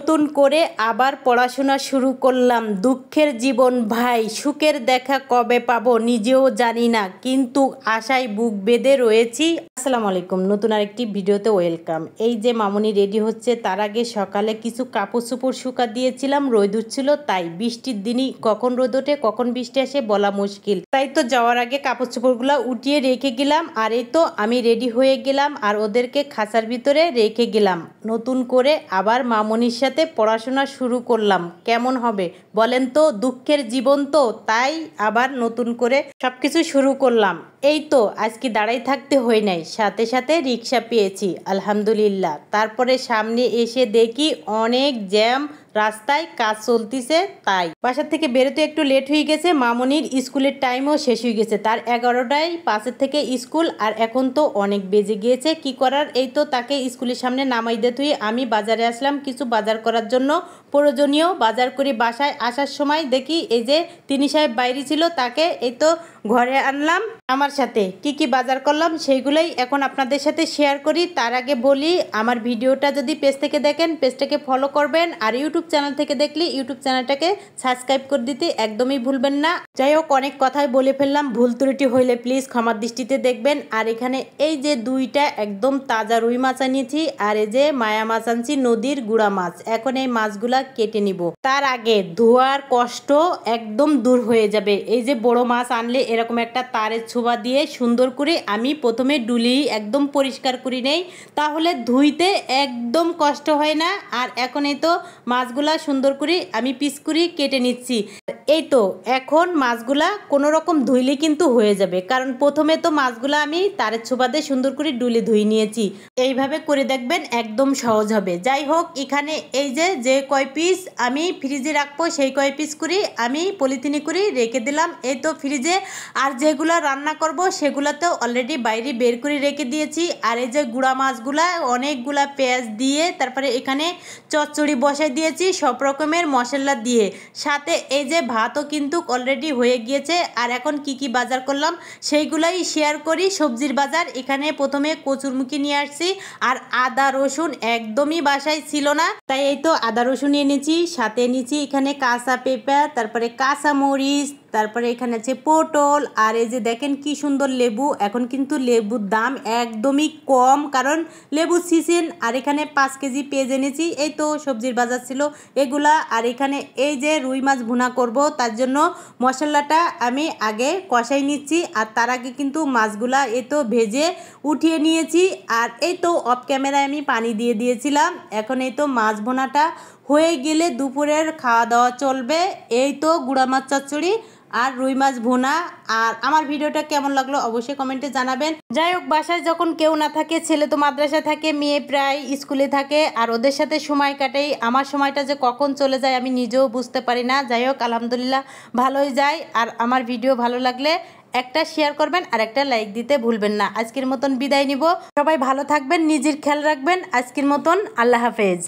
নতুন করে আবার পড়াশোনা শুরু করলাম। দুঃখের জীবন ভাই, সুখের দেখা কবে পাবো নিজেও জানি না, কিন্তু আশায় বুক বেঁধে রয়েছি। আসসালামু আলাইকুম, নতুন আরেকটি ভিডিওতে ওয়েলকাম। এই যে মামুনি রেডি হচ্ছে, তার আগে সকালে কিছু কাপড় চোপড় শুকা দিয়েছিলাম, রোদ উঠছিল, তাই বৃষ্টির দিনই কখন রোদ ওঠে কখন বৃষ্টি আসে বলা মুশকিল। তাই তো যাওয়ার আগে কাপড় চোপড়গুলো উঠিয়ে রেখে গেলাম। আর এই তো আমি রেডি হয়ে গেলাম আর ওদেরকে খাঁচার ভিতরে রেখে গেলাম। নতুন করে আবার মামনির সাথে পড়াশোনা শুরু করলাম। কেমন হবে বলেন তো, দুঃখের জীবন তো, তাই আবার নতুন করে সবকিছু শুরু করলাম। এই তো আজকে দাঁড়াই থাকতে হয় নাই, সাথে সাথে রিক্সা পেয়েছি আলহামদুলিল্লাহ। তারপরে সামনে এসে দেখি অনেক জ্যাম, রাস্তায় কাজ চলতেছে, তাই বাসার থেকে বেরোতে একটু লেট হয়ে গেছে। মামনির স্কুলের টাইমও শেষ হয়ে গেছে, তার 11টায় 5 থেকে স্কুল, আর এখন তো অনেক বেজে গিয়েছে। কি করার, এই তো তাকে স্কুলের সামনে নামাই দিয়ে তুই আমি বাজারে আসলাম কিছু বাজার করার জন্য। প্রয়োজনীয় বাজার করে বাসায় আসার সময় দেখি এই যে তিনি সাহেব বাইরে ছিল, তাকে এই তো ঘরে আনলাম। আমার সাথে কি কি বাজার করলাম সেইগুলোই এখন আপনাদের সাথে শেয়ার করি। তার আগে বলি, আমার ভিডিওটা যদি পেজ থেকে দেখেন পেজটাকে ফলো করবেন, আর ইউটিউব চ্যানেল থেকে দেখলে ইউটিউব চ্যানেলটাকে সাবস্ক্রাইব করে দিতে একদমই ভুলবেন না। যাই হোক, অনেক কথাই বলে ফেললাম, ভুল ত্রুটি হইলে প্লিজ ক্ষমার দৃষ্টিতে দেখবেন। আর এখানে এই যে 2টা একদম তাজা রুই মাছ আনিয়েছি, আর এই যে মায়া মাছ আনছি, নদীর গুড়া মাছ। এখন এই মাছগুলা কেটে নিব। তার আগে ধোয়ার কষ্ট একদম দূর হয়ে যাবে। এই যে বড় মাছ আনলে এরকম একটা তারের ছোবা দিয়ে সুন্দর করে আমি প্রথমে ডুলি একদম পরিষ্কার করি নেই, তাহলে ধুইতে একদম কষ্ট হয় না। আর এখন এই তো মাছগুলা সুন্দর করে আমি পিস করে কেটে নিচ্ছি। এই তো এখন মাছগুলা কোনো রকম ধুইলে কিন্তু হয়ে যাবে, কারণ প্রথমে তো মাছগুলা আমি তারের ছোবা দিয়ে সুন্দর করে ডুলে ধুই নিয়েছি। এইভাবে করে দেখবেন একদম সহজ হবে। যাই হোক, এখানে এই যে কয় পিস আমি ফ্রিজে রাখবো সেই কয় পিস করে আমি পলিথিনে করে রেখে দিলাম এই তো ফ্রিজে। আর যেগুলো রান্না করব সেগুলোতেও অলরেডি বাইরে বের করে রেখে দিয়েছি। আর এই যে গুঁড়া মাছগুলা অনেকগুলা পেঁয়াজ দিয়ে, তারপরে এখানে চচ্চড়ি বসাই দিয়েছি সব রকমের মশলা দিয়ে, সাথে এই যে ভাতও কিন্তু অলরেডি হয়ে গিয়েছে। আর এখন কি কি বাজার করলাম সেইগুলাই শেয়ার করি। সবজির বাজার এখানে প্রথমে কচুরমুখী নিয়ে আসছি, আর আদা রসুন একদমই বাসায় ছিল না, তাই এই তো আদা রসুন এনেছি, সাথে এনেছি এখানে কাঁচা পেঁপা, তারপরে কাঁচা মরিচ, তারপরে এখানে আছে পটল, আর এই যে দেখেন কি সুন্দর লেবু। এখন কিন্তু লেবুর দাম একদমই কম, কারণ লেবু সিজন। আর এখানে 5 কেজি পেঁয়াজ এনেছি, এই তো সবজির বাজার ছিল এগুলা। আর এখানে এই যে রুই মাছ ভুনা করব, তার জন্য মশলাটা আমি আগে কষাই নিচ্ছি। আর তার আগে কিন্তু মাছগুলা এই তো ভেজে উঠিয়ে নিয়েছি। আর এই তো অফ ক্যামেরায় আমি পানি দিয়ে দিয়েছিলাম। এখন এই তো মাছ ভুনাটা হয়ে গেলে দুপুরের খাওয়া দাওয়া চলবে। এই তো গুঁড়া মাছ চচ্চড়ি আর রুই মাছ ভুনা। আর আমার ভিডিওটা কেমন লাগলো অবশ্যই কমেন্টে জানাবেন। যাই হোক, বাসায় যখন কেউ না থাকে, ছেলে তো মাদ্রাসা থাকে, মেয়ে প্রায় স্কুলে থাকে, আর ওদের সাথে সময় কাটাই। আমার সময়টা যে কখন চলে যায় আমি নিজেও বুঝতে পারি না। যাই হোক, আলহামদুলিল্লাহ ভালোই যায়। আর আমার ভিডিও ভালো লাগলে একটা শেয়ার করবেন আর একটা লাইক দিতে ভুলবেন না। আজকের মতন বিদায় নিব, সবাই ভালো থাকবেন, নিজের খেয়াল রাখবেন। আজকের মতন আল্লাহ হাফেজ।